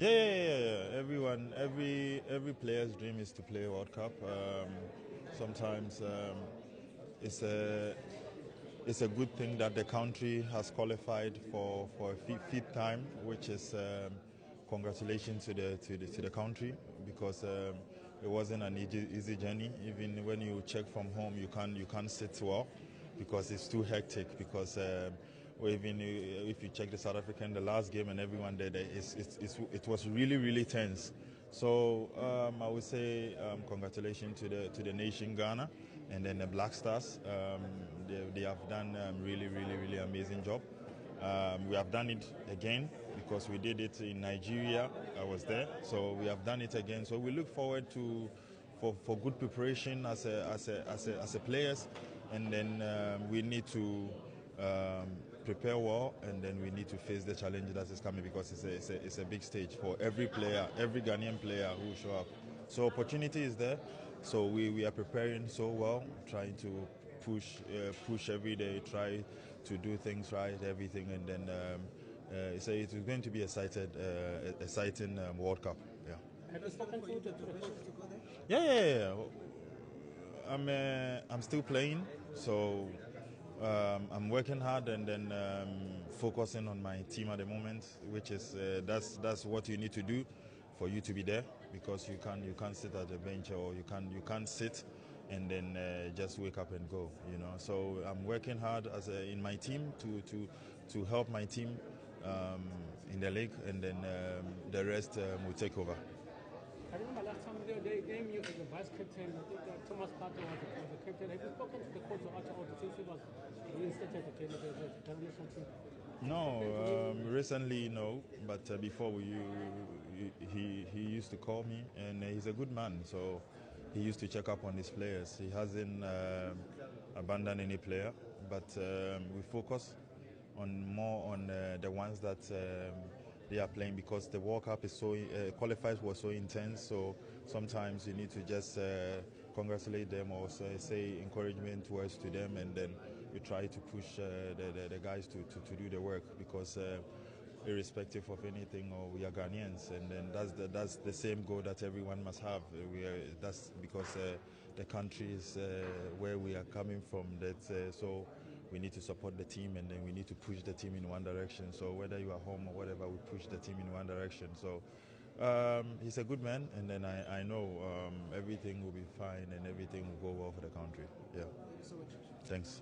Yeah. Everyone, every player's dream is to play World Cup. Sometimes it's a it's a good thing that the country has qualified for a fifth time, which is congratulations to the country because it wasn't an easy journey. Even when you check from home, you can't sit well because it's too hectic. Because or even if you check the South African, the last game and everyone there, it was really tense. So I would say congratulations to the nation Ghana and then the Black Stars. They have done really amazing job. We have done it again because we did it in Nigeria. I was there, so we have done it again. So we look forward to for good preparation as a players, and then we need to prepare well, and then we need to face the challenge that is coming because it's a big stage for every player, every Ghanaian player who will show up. So opportunity is there. So we are preparing so well, trying to push every day, try to do things right, everything, and then it's going to be exciting World Cup. Yeah. Have you spoken to the coach? Yeah. I'm still playing, so I'm working hard and then focusing on my team at the moment, which is that's what you need to do for you to be there because you can't sit at the bench or you can't sit and then just wake up and go. So I'm working hard in my team to help my team in the league, and then the rest will take over. I remember last time they named you as the vice captain. I think that Thomas Partey was the captain. Have you spoken to the coach after all since he was reinstated again at the national team? No, recently no, but before he used to call me, and he's a good man. So he used to check up on his players. He hasn't abandoned any player, but we focus more on the ones that they are playing because the World Cup is so qualifiers was so intense. So sometimes you need to just congratulate them or say encouragement words to them, and then we try to push the guys to do the work because irrespective of anything, or we are Ghanaians, and then that's the same goal that everyone must have. That's because the country is where we are coming from. So we need to support the team, and then we need to push the team in one direction. So whether you are home or whatever, we push the team in one direction. So he's a good man, and then I know everything will be fine and everything will go well for the country. Yeah. Thank you so much. Thanks.